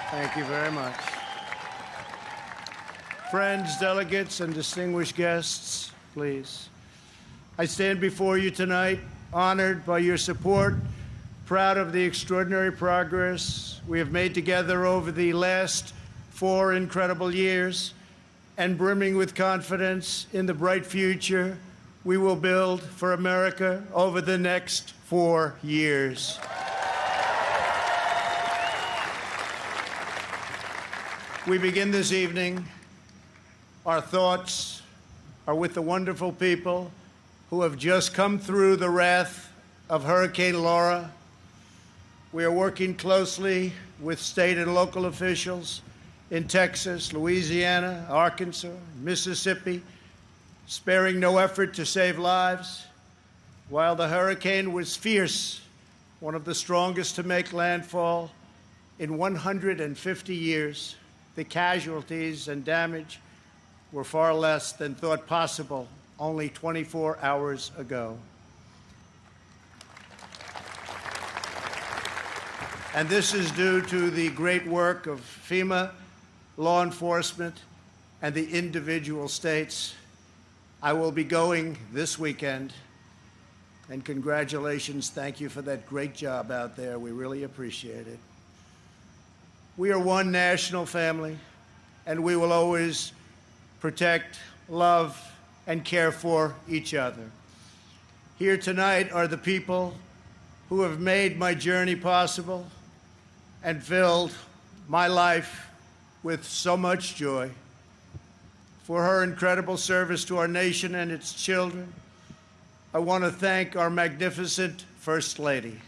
Thank you very much. Friends, delegates, and distinguished guests, please. I stand before you tonight, honored by your support, proud of the extraordinary progress we have made together over the last 4 incredible years, and brimming with confidence in the bright future we will build for America over the next 4 years. We begin this evening. Our thoughts are with the wonderful people who have just come through the wrath of Hurricane Laura. We are working closely with state and local officials in Texas, Louisiana, Arkansas, Mississippi, sparing no effort to save lives. While the hurricane was fierce, one of the strongest to make landfall in 150 years, the casualties and damage were far less than thought possible only 24 hours ago. And this is due to the great work of FEMA, law enforcement, and the individual states. I will be going this weekend, and congratulations, thank you for that great job out there. We really appreciate it. We are one national family, and we will always protect, love, and care for each other. Here tonight are the people who have made my journey possible and filled my life with so much joy. For her incredible service to our nation and its children, I want to thank our magnificent First Lady.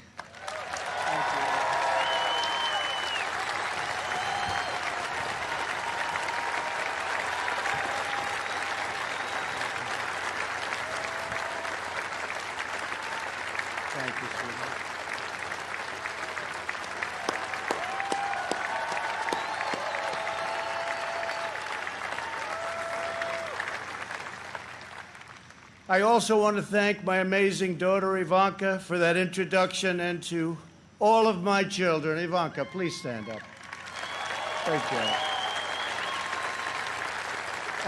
Thank you, sweetheart. I also want to thank my amazing daughter, Ivanka, for that introduction, and to all of my children. Ivanka, please stand up. Thank you.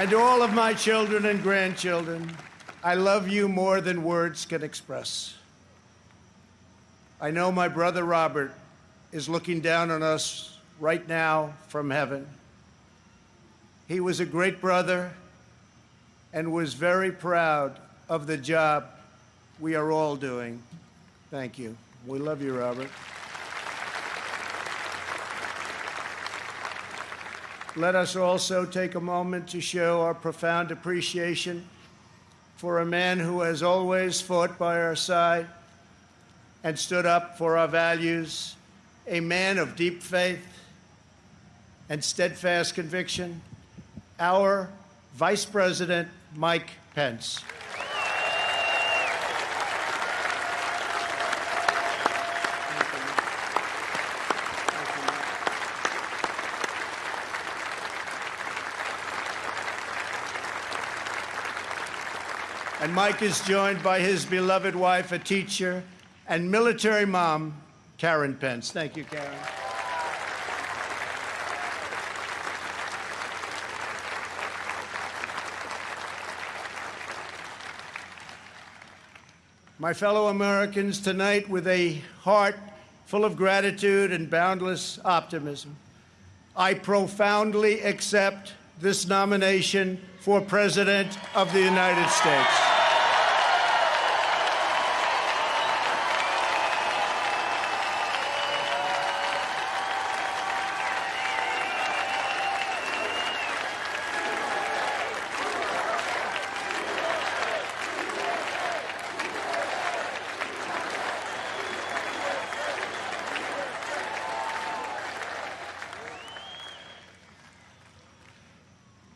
And to all of my children and grandchildren, I love you more than words can express. I know my brother Robert is looking down on us right now from heaven. He was a great brother and was very proud of the job we are all doing. Thank you. We love you, Robert. Let us also take a moment to show our profound appreciation for a man who has always fought by our side and stood up for our values, a man of deep faith and steadfast conviction, our Vice President Mike Pence. And Mike is joined by his beloved wife, a teacher, and military mom, Karen Pence. Thank you, Karen. My fellow Americans, tonight, with a heart full of gratitude and boundless optimism, I profoundly accept this nomination for President of the United States.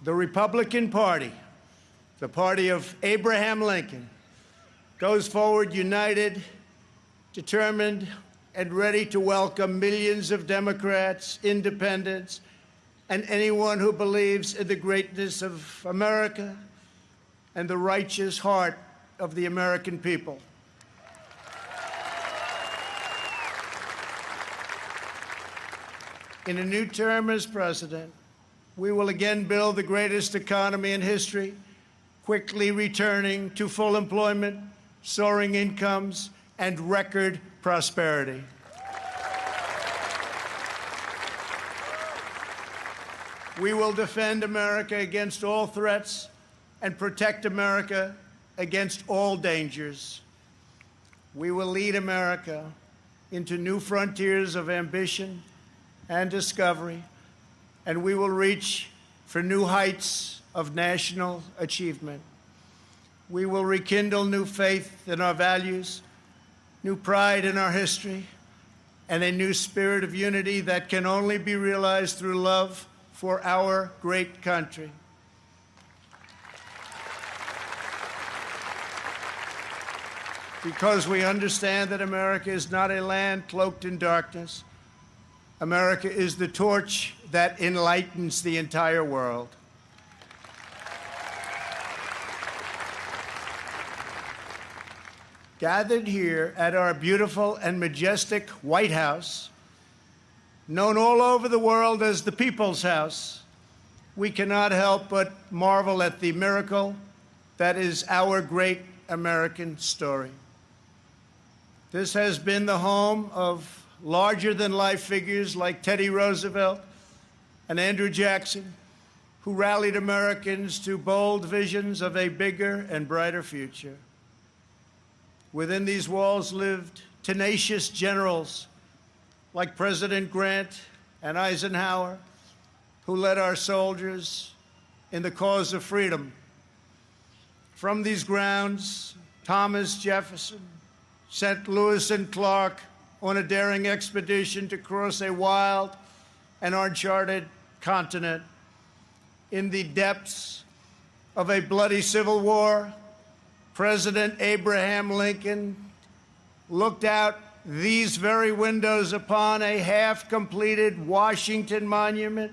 The Republican Party, the party of Abraham Lincoln, goes forward united, determined, and ready to welcome millions of Democrats, independents, and anyone who believes in the greatness of America and the righteous heart of the American people. In a new term as president, we will again build the greatest economy in history, quickly returning to full employment, soaring incomes, and record prosperity. We will defend America against all threats and protect America against all dangers. We will lead America into new frontiers of ambition and discovery, and we will reach for new heights of national achievement. We will rekindle new faith in our values, new pride in our history, and a new spirit of unity that can only be realized through love for our great country. Because we understand that America is not a land cloaked in darkness. America is the torch that enlightens the entire world. Gathered here at our beautiful and majestic White House, known all over the world as the People's House, we cannot help but marvel at the miracle that is our great American story. This has been the home of larger-than-life figures like Teddy Roosevelt and Andrew Jackson, who rallied Americans to bold visions of a bigger and brighter future. Within these walls lived tenacious generals like President Grant and Eisenhower, who led our soldiers in the cause of freedom. From these grounds, Thomas Jefferson sent Lewis and Clark on a daring expedition to cross a wild and uncharted continent. In the depths of a bloody civil war, President Abraham Lincoln looked out these very windows upon a half-completed Washington Monument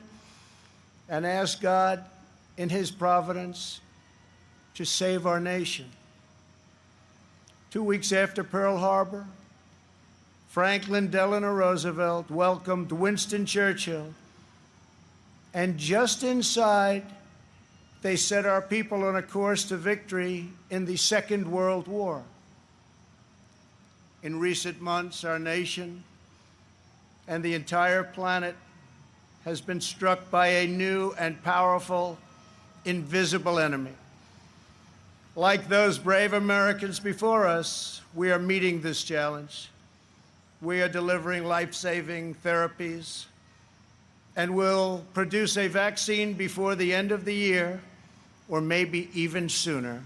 and asked God, in his providence, to save our nation. 2 weeks after Pearl Harbor, Franklin Delano Roosevelt welcomed Winston Churchill, and just inside, they set our people on a course to victory in the Second World War. In recent months, our nation and the entire planet has been struck by a new and powerful, invisible enemy. Like those brave Americans before us, we are meeting this challenge. We are delivering life-saving therapies and will produce a vaccine before the end of the year, or maybe even sooner.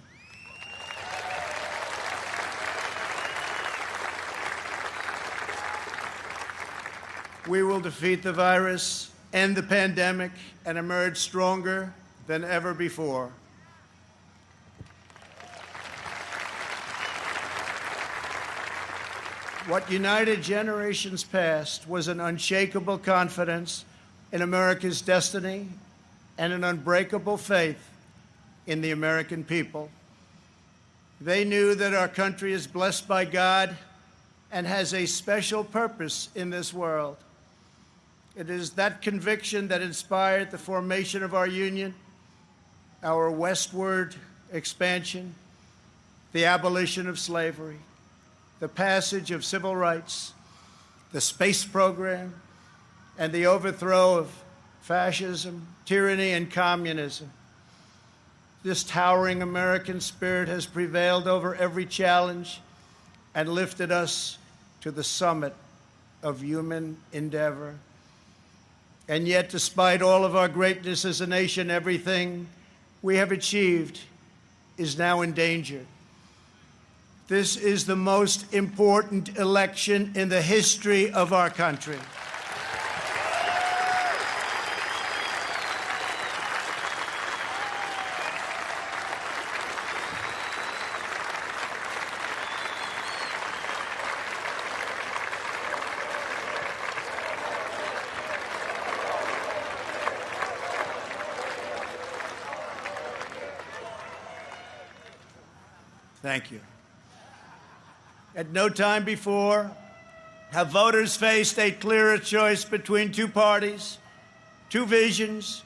We will defeat the virus, end the pandemic, and emerge stronger than ever before. What united generations past was an unshakable confidence in America's destiny and an unbreakable faith in the American people. They knew that our country is blessed by God and has a special purpose in this world. It is that conviction that inspired the formation of our union, our westward expansion, the abolition of slavery, the passage of civil rights, the space program, and the overthrow of fascism, tyranny, and communism. This towering American spirit has prevailed over every challenge and lifted us to the summit of human endeavor. And yet, despite all of our greatness as a nation, everything we have achieved is now in danger. This is the most important election in the history of our country. Thank you. At no time before have voters faced a clearer choice between two parties, two visions,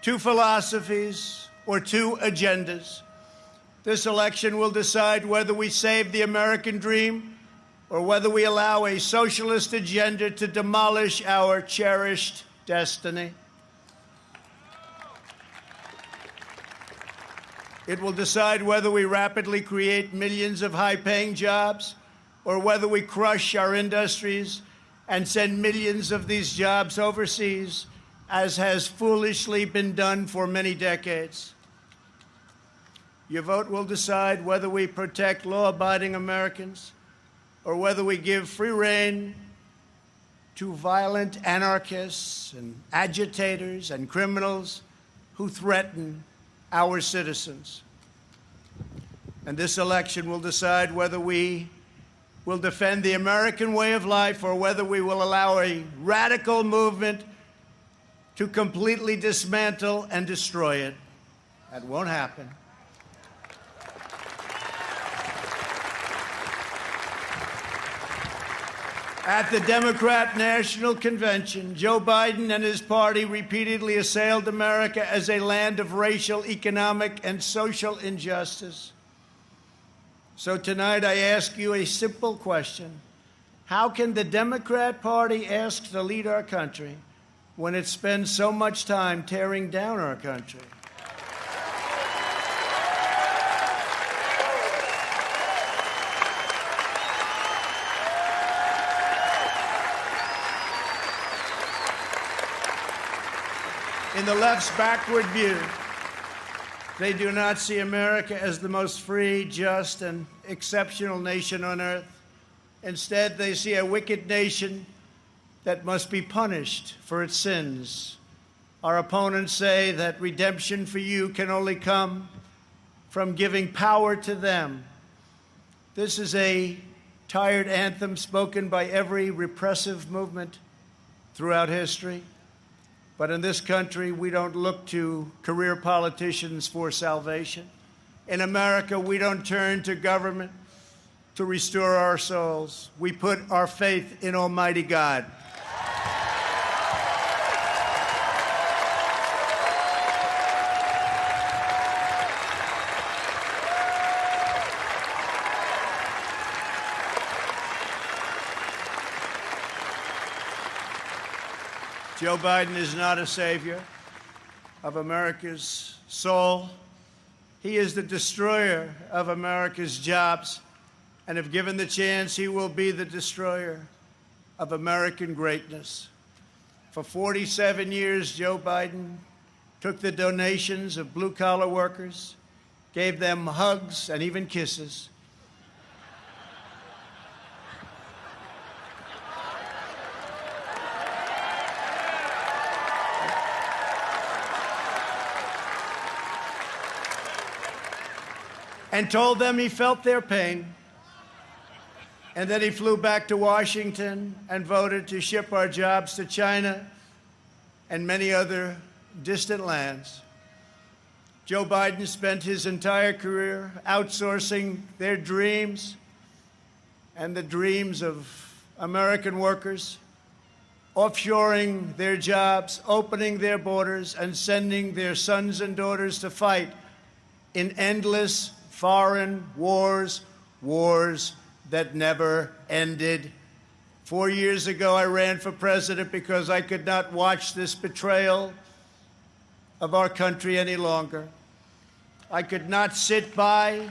two philosophies, or two agendas. This election will decide whether we save the American dream or whether we allow a socialist agenda to demolish our cherished destiny. It will decide whether we rapidly create millions of high-paying jobs or whether we crush our industries and send millions of these jobs overseas, as has foolishly been done for many decades. Your vote will decide whether we protect law-abiding Americans or whether we give free rein to violent anarchists and agitators and criminals who threaten our citizens. And this election will decide whether we will defend the American way of life or whether we will allow a radical movement to completely dismantle and destroy it. That won't happen. At the Democrat National Convention, Joe Biden and his party repeatedly assailed America as a land of racial, economic, and social injustice. So tonight I ask you a simple question. How can the Democrat Party ask to lead our country when it spends so much time tearing down our country? In the left's backward view, they do not see America as the most free, just, and exceptional nation on earth. Instead, they see a wicked nation that must be punished for its sins. Our opponents say that redemption for you can only come from giving power to them. This is a tired anthem spoken by every repressive movement throughout history. But in this country, we don't look to career politicians for salvation. In America, we don't turn to government to restore our souls. We put our faith in Almighty God. Joe Biden is not a savior of America's soul. He is the destroyer of America's jobs, and if given the chance, he will be the destroyer of American greatness. For 47 years, Joe Biden took the donations of blue-collar workers, gave them hugs and even kisses, and told them he felt their pain, and then he flew back to Washington and voted to ship our jobs to China and many other distant lands. Joe Biden spent his entire career outsourcing their dreams and the dreams of American workers, offshoring their jobs, opening their borders, and sending their sons and daughters to fight in endless foreign wars, wars that never ended. 4 years ago, I ran for president because I could not watch this betrayal of our country any longer. I could not sit by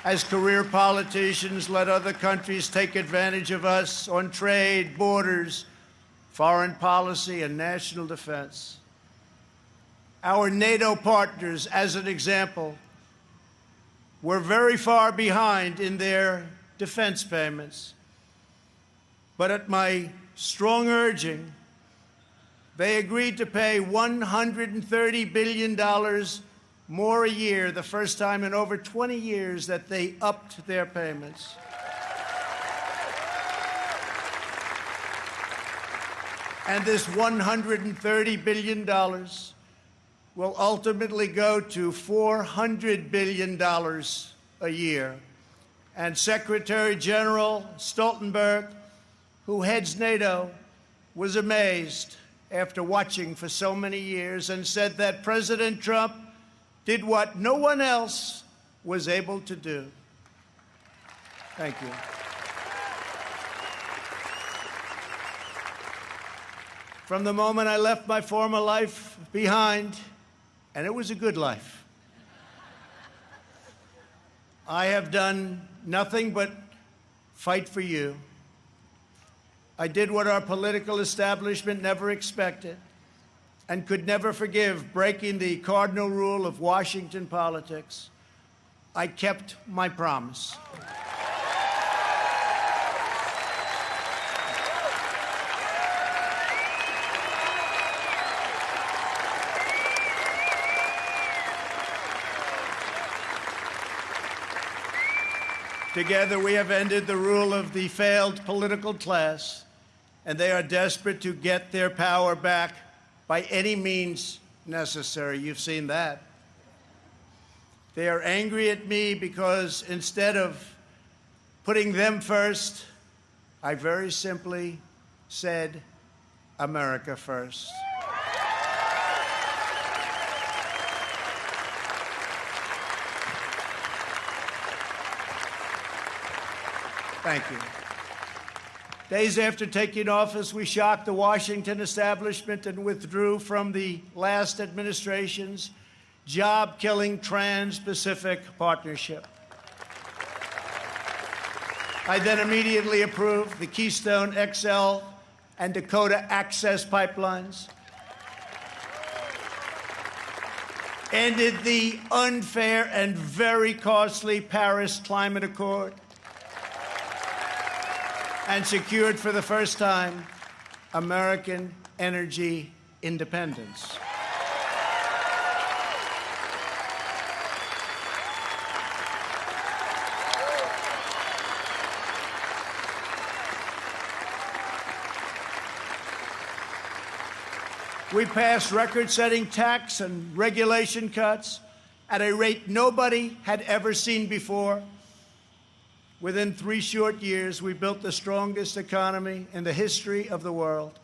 as career politicians let other countries take advantage of us on trade, borders, foreign policy, and national defense. Our NATO partners, as an example, were very far behind in their defense payments. But at my strong urging, they agreed to pay $130 billion more a year, the first time in over 20 years that they upped their payments. And this $130 billion will ultimately go to $400 billion a year. And Secretary General Stoltenberg, who heads NATO, was amazed after watching for so many years and said that President Trump did what no one else was able to do. Thank you. From the moment I left my former life behind, and it was a good life, I have done nothing but fight for you. I did what our political establishment never expected and could never forgive, breaking the cardinal rule of Washington politics. I kept my promise. Together, we have ended the rule of the failed political class, and they are desperate to get their power back by any means necessary. You've seen that. They are angry at me because instead of putting them first, I very simply said, America first. Thank you. Days after taking office, we shocked the Washington establishment and withdrew from the last administration's job-killing Trans-Pacific Partnership. I then immediately approved the Keystone XL and Dakota Access pipelines, ended the unfair and very costly Paris Climate Accord, and secured for the first time American energy independence. We passed record-setting tax and regulation cuts at a rate nobody had ever seen before. Within 3 short years, we built the strongest economy in the history of the world.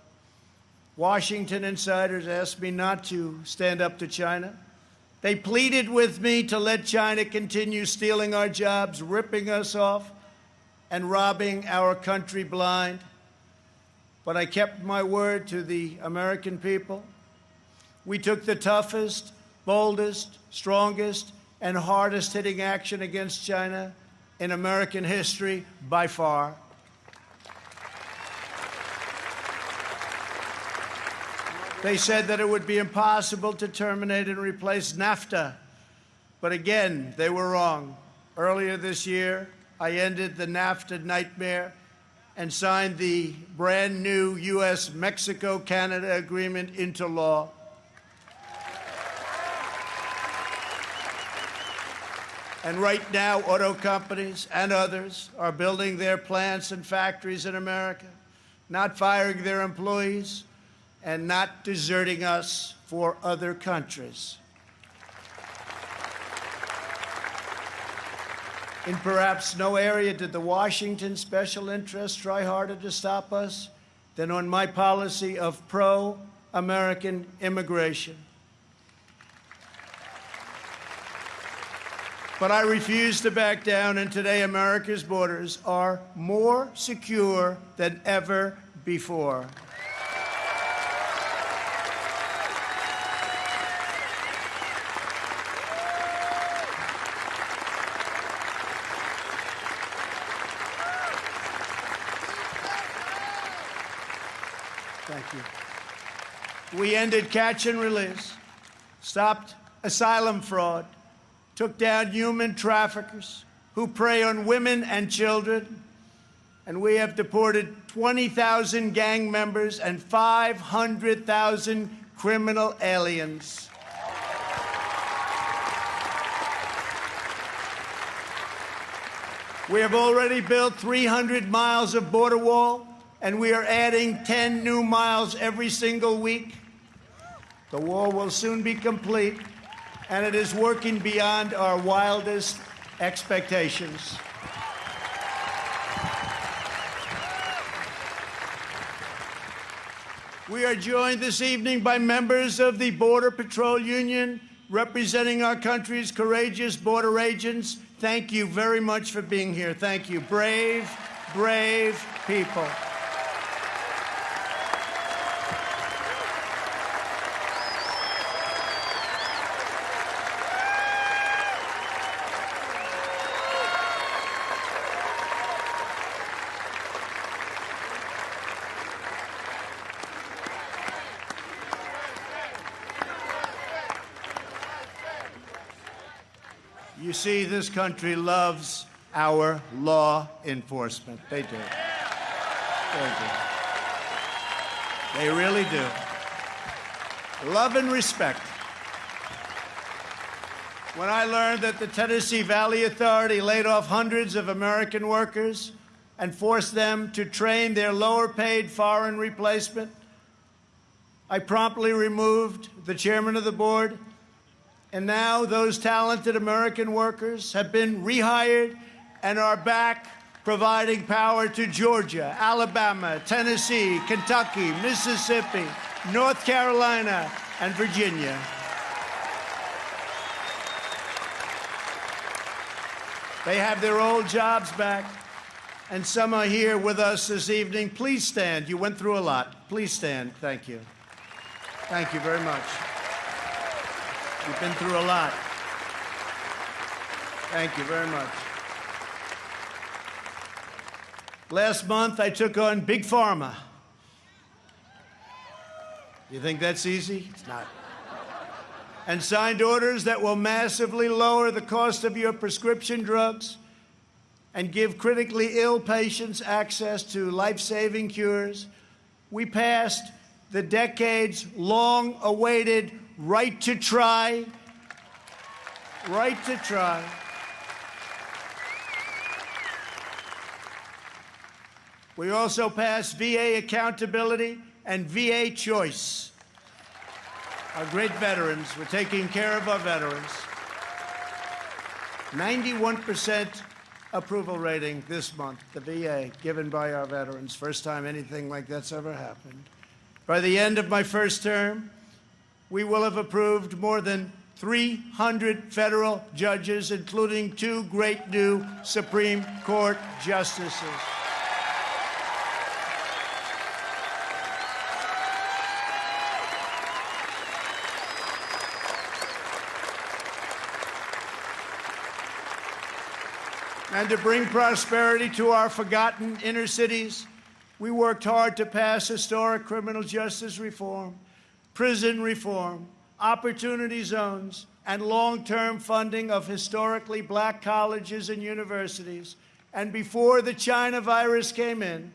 Washington insiders asked me not to stand up to China. They pleaded with me to let China continue stealing our jobs, ripping us off, and robbing our country blind. But I kept my word to the American people. We took the toughest, boldest, strongest, and hardest-hitting action against China in American history by far. They said that it would be impossible to terminate and replace NAFTA. But again, they were wrong. Earlier this year, I ended the NAFTA nightmare and signed the brand new U.S.-Mexico-Canada agreement into law. And right now, auto companies and others are building their plants and factories in America, not firing their employees, and not deserting us for other countries. In perhaps no area did the Washington special interests try harder to stop us than on my policy of pro-American immigration. But I refuse to back down, and today America's borders are more secure than ever before. Thank you. We ended catch and release, stopped asylum fraud, took down human traffickers who prey on women and children, and we have deported 20,000 gang members and 500,000 criminal aliens. We have already built 300 miles of border wall, and we are adding 10 new miles every single week. The wall will soon be complete, and it is working beyond our wildest expectations. We are joined this evening by members of the Border Patrol Union, representing our country's courageous border agents. Thank you very much for being here. Thank you. Brave, brave people. You see, this country loves our law enforcement. They do. They do. They really do. Love and respect. When I learned that the Tennessee Valley Authority laid off hundreds of American workers and forced them to train their lower-paid foreign replacement, I promptly removed the chairman of the board. And now those talented American workers have been rehired and are back providing power to Georgia, Alabama, Tennessee, Kentucky, Mississippi, North Carolina, and Virginia. They have their old jobs back, and some are here with us this evening. Please stand. You went through a lot. Please stand. Thank you. Thank you very much. You've been through a lot. Thank you very much. Last month, I took on Big Pharma. You think that's easy? It's not. And signed orders that will massively lower the cost of your prescription drugs and give critically ill patients access to life-saving cures. We passed the decades-long-awaited right to try. Right to try. We also passed VA accountability and VA choice. Our great veterans, we're taking care of our veterans. 91% approval rating this month, the VA, given by our veterans. First time anything like that's ever happened. By the end of my first term, we will have approved more than 300 federal judges, including 2 great new Supreme Court justices. And to bring prosperity to our forgotten inner cities, we worked hard to pass historic criminal justice reform, prison reform, opportunity zones, and long-term funding of historically black colleges and universities, and before the China virus came in,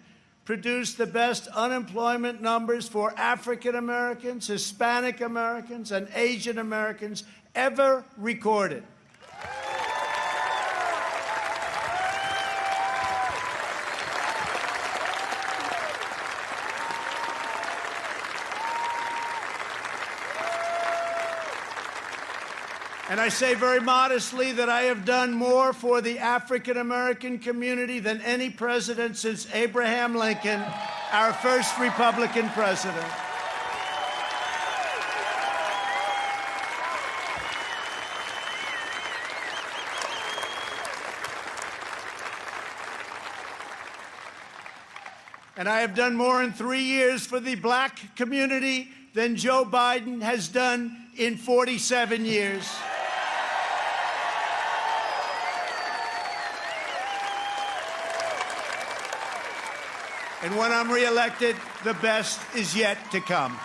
produced the best unemployment numbers for African Americans, Hispanic Americans, and Asian Americans ever recorded. And I say very modestly that I have done more for the African-American community than any president since Abraham Lincoln, our first Republican president. And I have done more in 3 years for the black community than Joe Biden has done in 47 years. And when I'm reelected, the best is yet to come.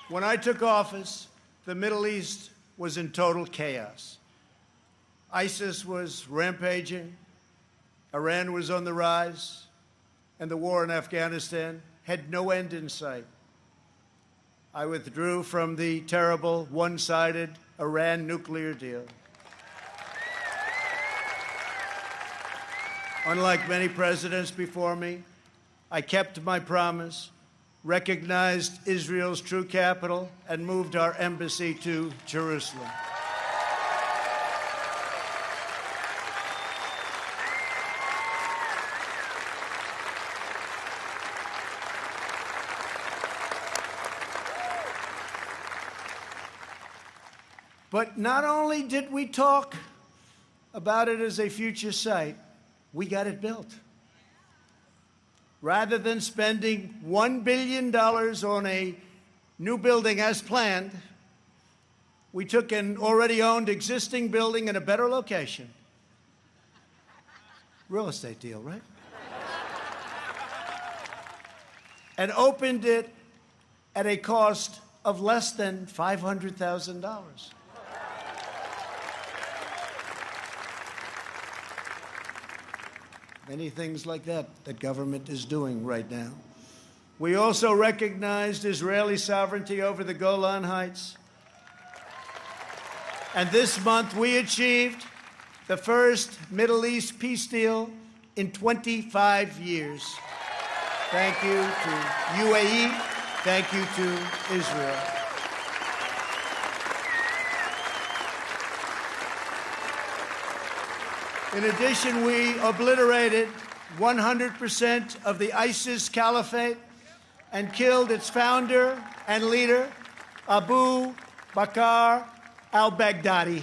When I took office, the Middle East was in total chaos. ISIS was rampaging, Iran was on the rise, and the war in Afghanistan had no end in sight. I withdrew from the terrible one-sided Iran nuclear deal. Unlike many presidents before me, I kept my promise, recognized Israel's true capital, and moved our embassy to Jerusalem. But not only did we talk about it as a future site, we got it built. Rather than spending $1 billion on a new building as planned, we took an already owned existing building in a better location. Real estate deal, right? And opened it at a cost of less than $500,000. Many things like that government is doing right now. We also recognized Israeli sovereignty over the Golan Heights. And this month we achieved the first Middle East peace deal in 25 years. Thank you to UAE. Thank you to Israel. In addition, we obliterated 100% of the ISIS caliphate and killed its founder and leader, Abu Bakr al-Baghdadi.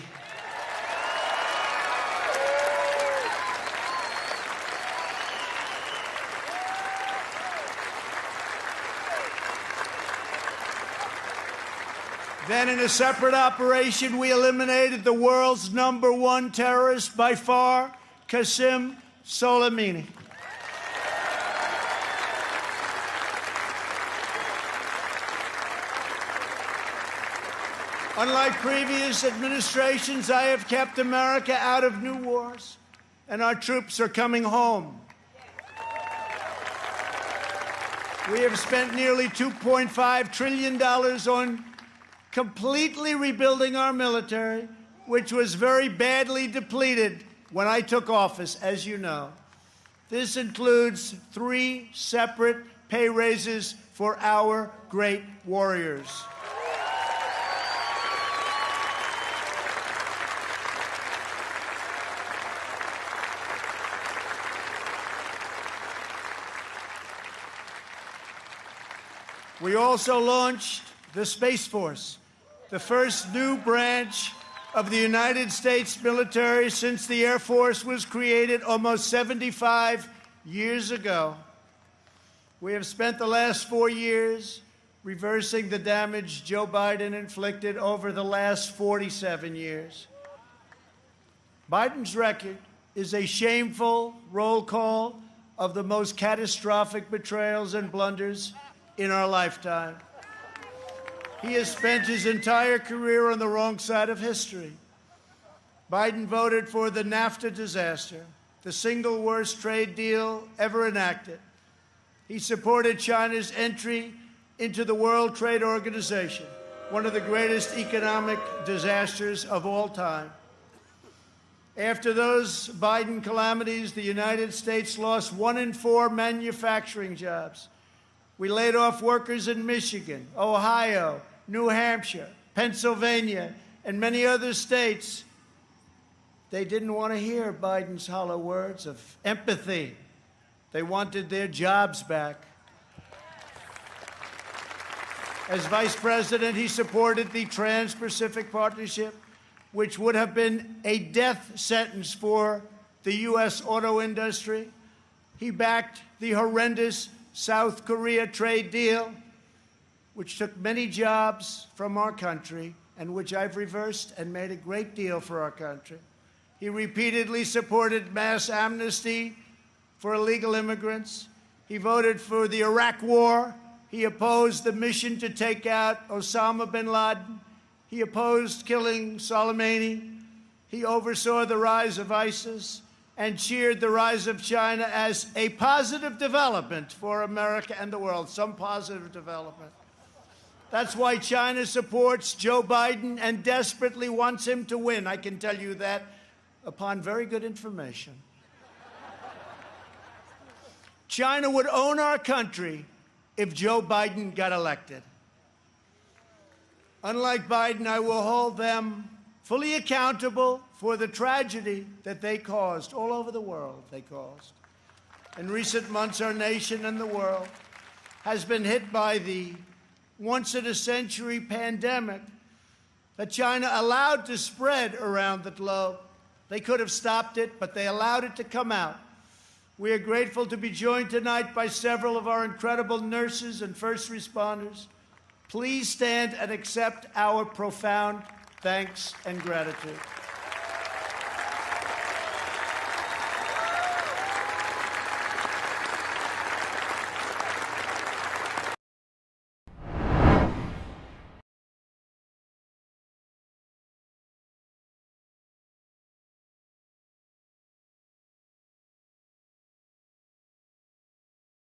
Then, in a separate operation, we eliminated the world's #1 terrorist by far, Qasem Soleimani. Unlike previous administrations, I have kept America out of new wars, and our troops are coming home. We have spent nearly $2.5 trillion on completely rebuilding our military, which was very badly depleted when I took office, as you know. This includes 3 separate pay raises for our great warriors. We also launched the Space Force, the first new branch of the United States military since the Air Force was created almost 75 years ago. We have spent the last 4 years reversing the damage Joe Biden inflicted over the last 47 years. Biden's record is a shameful roll call of the most catastrophic betrayals and blunders in our lifetime. He has spent his entire career on the wrong side of history. Biden voted for the NAFTA disaster, the single worst trade deal ever enacted. He supported China's entry into the World Trade Organization, one of the greatest economic disasters of all time. After those Biden calamities, the United States lost 1 in 4 manufacturing jobs. We laid off workers in Michigan, Ohio, New Hampshire, Pennsylvania, and many other states. They didn't want to hear Biden's hollow words of empathy. They wanted their jobs back. As vice president, he supported the Trans-Pacific Partnership, which would have been a death sentence for the U.S. auto industry. He backed the horrendous South Korea trade deal, which took many jobs from our country and which I've reversed and made a great deal for our country. He repeatedly supported mass amnesty for illegal immigrants. He voted for the Iraq War. He opposed the mission to take out Osama bin Laden. He opposed killing Soleimani. He oversaw the rise of ISIS and cheered the rise of China as a positive development for America and the world, some positive development. That's why China supports Joe Biden and desperately wants him to win. I can tell you that upon very good information. China would own our country if Joe Biden got elected. Unlike Biden, I will hold them fully accountable for the tragedy that they caused all over the world. In recent months, our nation and the world has been hit by the once-in-a-century pandemic that China allowed to spread around the globe. They could have stopped it, but they allowed it to come out. We are grateful to be joined tonight by several of our incredible nurses and first responders. Please stand and accept our profound thanks and gratitude.